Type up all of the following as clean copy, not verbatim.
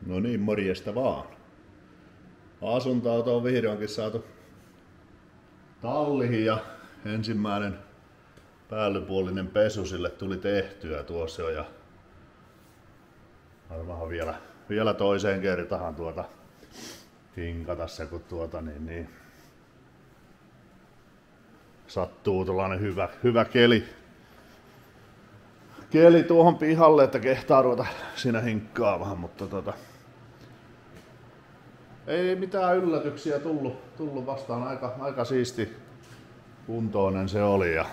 No niin, morjesta vaan. Asuntoauto on vihdoinkin saatu talliin ja ensimmäinen päällypuolinen pesu sille tuli tehtyä tuossa jo ja varmaan vielä toiseen kertaan hinkata se, kun sattuu tällainen hyvä keli tuohon pihalle, että kehtaa ruveta siinä hinkkaamaan, mutta ei mitään yllätyksiä tullut vastaan. Aika siisti kuntoinen se oli ja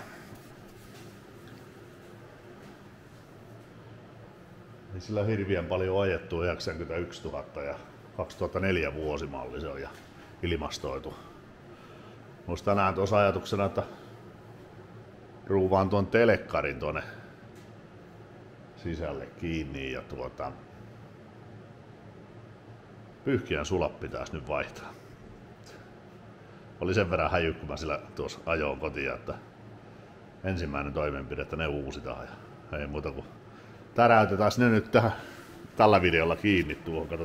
ei sillä hirveän paljon ajettu, 91 000 ja 2004 vuosimalli se on ja ilmastoitu. Musta tänään tuossa ajatuksena, että ruuvaan tuon telekkarin tuonne sisälle kiinni ja pyyhkiän sulat pitäisi nyt vaihtaa. Oli sen verran häjy, kun mä sillä tuossa ajoin kotiin, että ensimmäinen toimenpide, että ne uusitaan ja ei muuta kuin täräytetään ne nyt tällä videolla kiinni tuohon.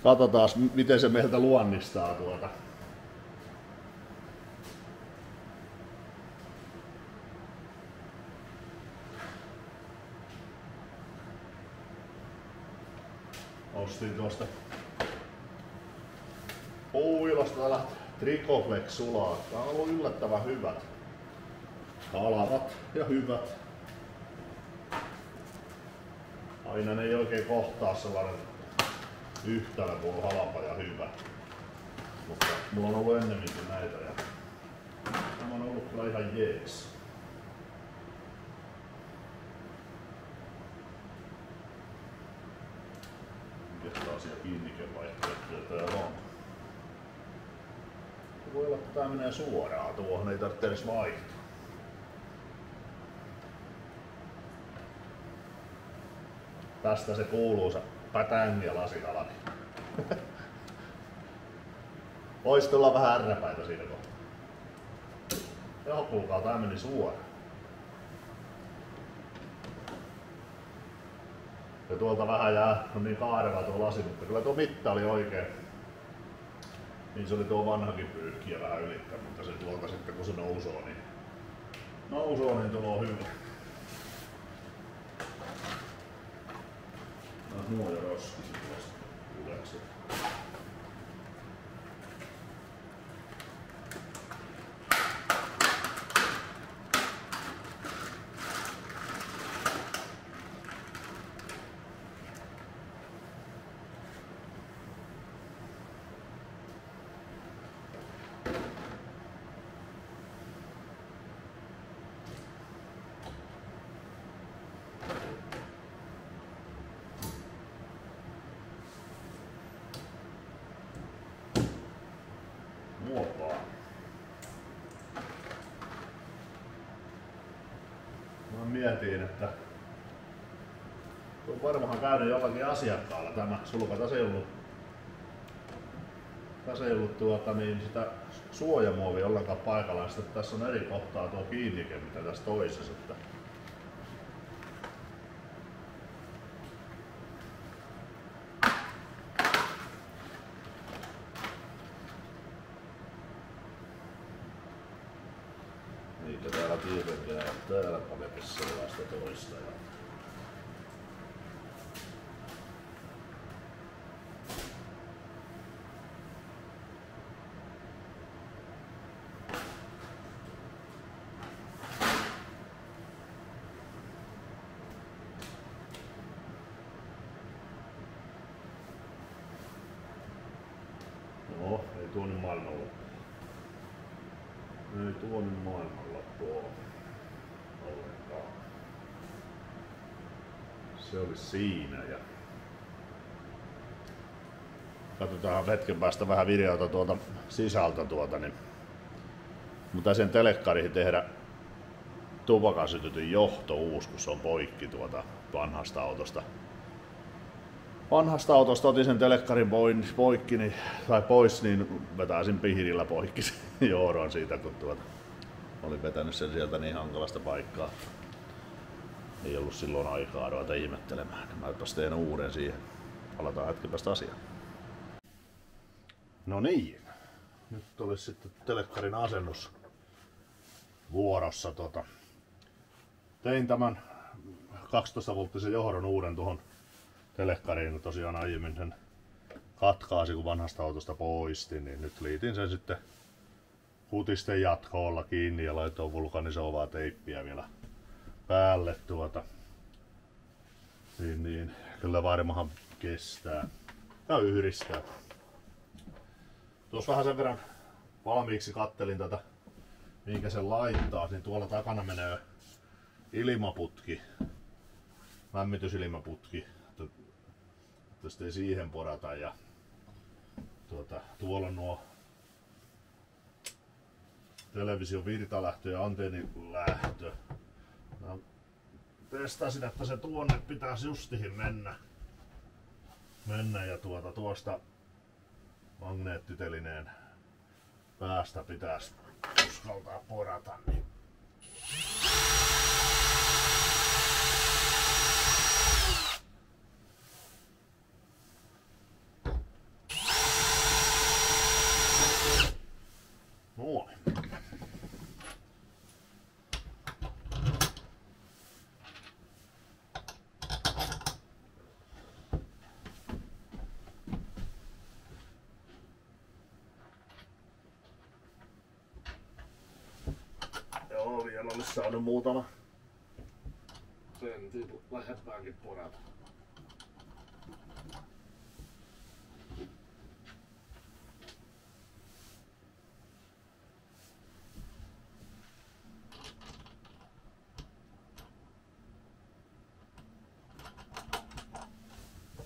Katsotaan miten se meiltä luonnistaa tuota. Ostin tuosta Puuilosta täällä Tricoflex-sulaa. Tää on ollut yllättävän hyvät. Halvat ja hyvät. Aina ne ei oikein kohtaa sellainen yhtälö, kun on halpa ja hyvä. Mutta mulla on ollut ennemminkin näitä ja tämä on ollut kyllä ihan jees. Mikäs asia kiinnikevaihtoehtoja täällä on? Voi olla, että tää menee suoraan tuohon, ei tarvitse edes vaihtaa. Tästä se kuuluu se pätängi ja lasihalki. Voisi tulla vähän ärräpäitä siinä kohtaa. Joo, kuulkaa, tää meni suoraan. Ja tuolta vähän jää, on niin kaareva tuo lasi, mutta kyllä tuo mitta oli oikein. Niin se oli tuo vanhakin pyyhkiä vähän ylittä, mutta se tuolta sitten kun se nousoo, niin tulee hyvä. Nuo jo roskisin tuosta yleensä. Muokaa. Mä mietin, että on varmaan käynyt jollakin asiakkaalla tämä sulka. Tässä ei ollut niin sitä suojamuovia ollenkaan paikallaan. Sitten tässä on eri kohtaa tuo kiinnike, mitä tässä toisessa. Niitä täällä tiukempia ja täällä paketissa sellaista toista. No, ei tuo nyt maailmanloppu. Ei tuo nyt maailmanloppu ole ollenkaan. Se oli siinä ja katsotaan hetken päästä vähän videota tuolta sisältä niin. Mutta sen telekkariin tehdä tupakasytytyn johto uusi, kun se on poikki vanhasta autosta. Vanhasta autosta otin sen telekkarin poikki, tai pois, niin vetäisin pihdillä poikki sen jooron siitä, kun olin vetänyt sen sieltä niin hankalasta paikkaa. ei ollut silloin aikaa ruveta ihmettelemään. Mäpäs teen uuden siihen. Palataan hetken päästä asiaan. No niin. Nyt olisi sitten telekkarin asennus vuorossa. Tein tämän 12-volttisen johdon uuden tuohon telekkariin. Tosiaan aiemmin sen katkaasi kun vanhasta autosta poistin, niin nyt liitin sen sitten kutisten jatkoolla kiinni ja laitoin vulkanisoivaa teippiä vielä päälle niin kyllä varmahan kestää ja yhdistää. Tuossa vähän sen verran valmiiksi kattelin tätä minkä sen laittaa, niin tuolla takana menee ilmaputki, lämmitysilmaputki, että sitten ei siihen porata ja tuolla on nuo television virtalähtö ja antennilähtö. Mä testasin, että se tuonne pitäisi justihin mennä ja tuosta magneettitelineen päästä pitäisi uskaltaa porata. Niin. Noin. Joo, vielä olisi saanut muutama sentin lähempäänkin porata.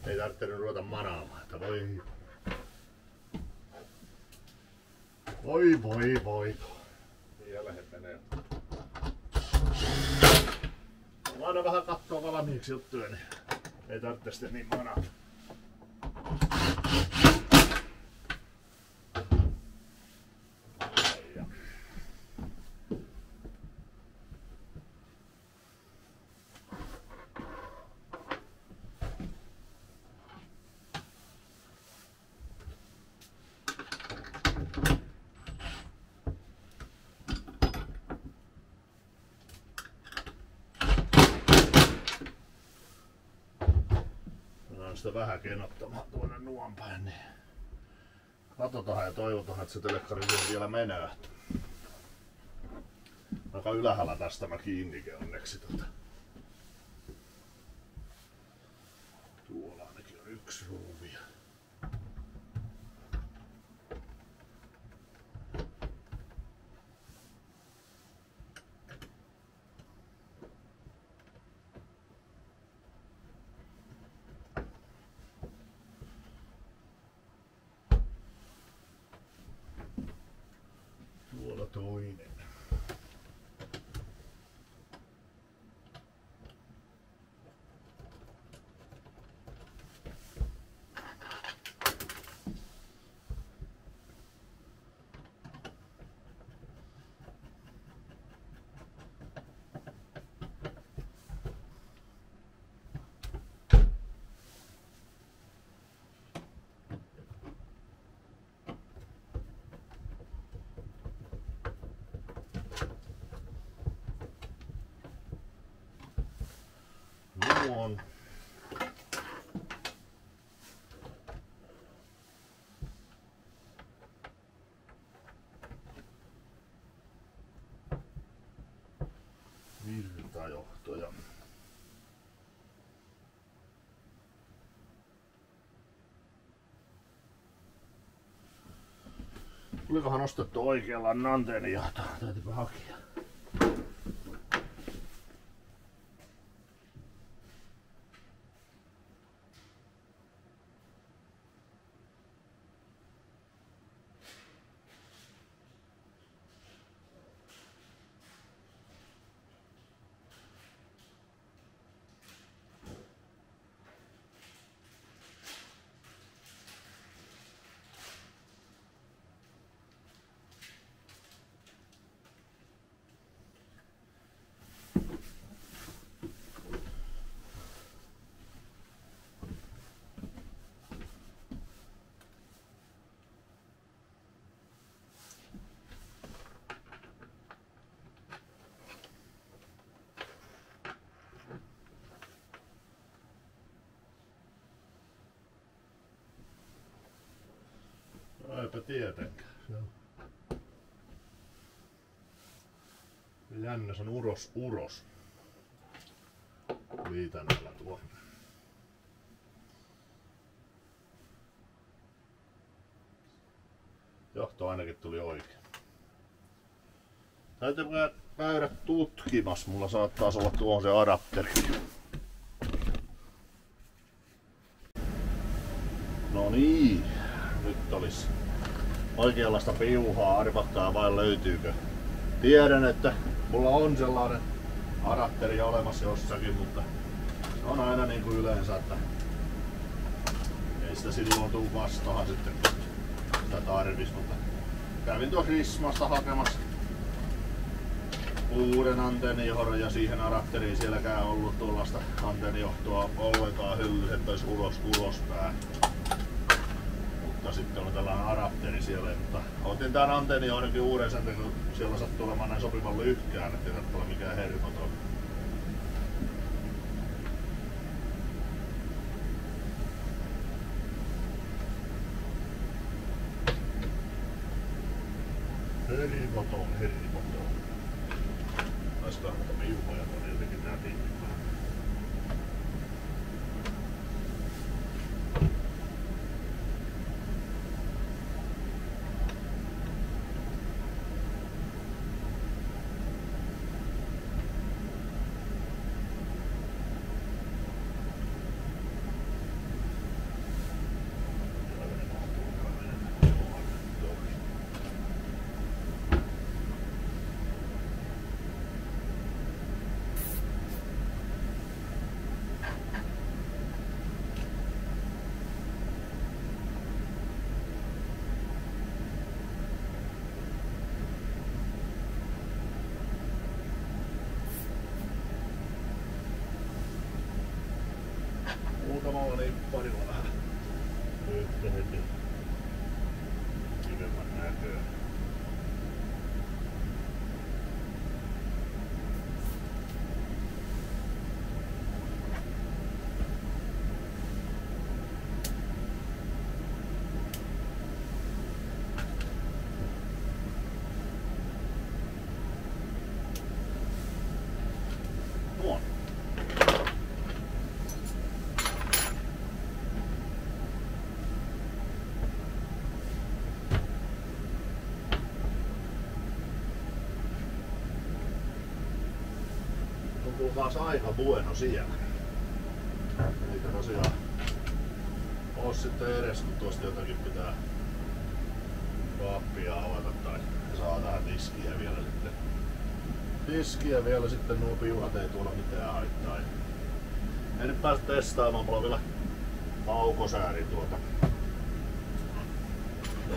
Ei tarvitse ruveta manaamaan, että voi. Vielä he menee. Aina vähän kattoo valmiiksi juttuja, niin ei tarvitse sitten niin manata. Sitä vähän kenottamaan tuonne nuon päin, niin katsotaan ja toivotaan, että se telekkari vielä menee. Aika ylhäällä tästä mä kiinnikin onneksi. Tuolla ainakin on yksi ruuvi. Toinen. On. Virtajohtoja. Tulikohan ostettu oikeanlainen antennijohto? Täytyypä hakea. tietenkään. Jännä, se on uros. Liitännällä tuo. Johto ainakin tuli oikein. Täytyy käydä tutkimassa, mulla saattaa olla tuohon se adapteri. No niin, nyt olisi oikeanlaista piuhaa, arvatkaa vain löytyykö. Tiedän, että mulla on sellainen adapteri olemassa jossakin, mutta se on aina niin kuin yleensä, että ei sitä silloin tuu vastaan sitten, kun sitä tarvis. Mutta kävin tuossa Rismasta hakemassa uuden antennijohdon ja siihen adapteriin sielläkään ollut tuollaista antennijohtoa ollenkaan hyllyssä, että olisi ulospäin. Mutta sitten on tällainen adapteri siellä, mutta otin tän antennijohdonkin uuden sen, kun siellä sattuu olemaan näin sopivan lyhkään, ettei tarvitse olla mikään hermoton. Hermoton. Olisikohan näitä piuhoja tuonne jotenkin nätin. Muutamalla nipparilla vähän yhteen kivemmän näköön. Kuulkaas aika bueno siellä. Eikä tosiaan oo sitten edes, kun tuosta jotakin pitää kaappia avata tai saa tähän tiskiä vielä sitten. Tiskiä vielä sitten, nuo piuhat ei tuolla mitään haittaa. En nyt päästä testaamaan, mulla on vielä aukosääri tuota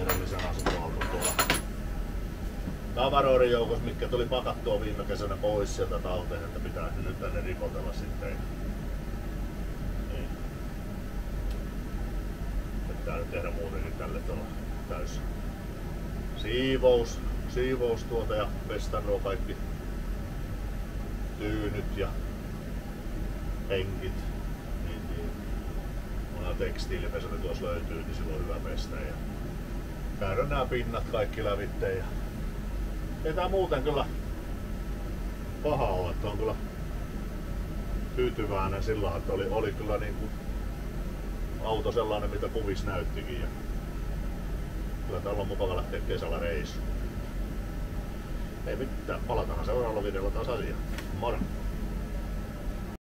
edellisen asuntoauton tuolla tavaroiden joukossa, mitkä tuli pakattua viime kesänä pois sieltä talteen, että pitää nyt tänne ripotella sitten. Niin. Pitää nyt tehdä muutenkin tälle tuolla täys siivous tuota ja pestä nuo kaikki tyynyt ja penkit. Niin. Mulla tekstiilipesä tuossa löytyy, niin silloin on hyvä pestä. Ja käydä nämä pinnat kaikki lävitteen. Ja ei tää muuten kyllä paha ole, että on kyllä tyytyväinen sillä, että oli kyllä niinku auto sellainen, mitä kuvis näyttikin. Ja kyllä täällä on mukava lähteä kesällä reissuun. Ei mitään, palataan seuraavalla videolla taas asiaan. Moro!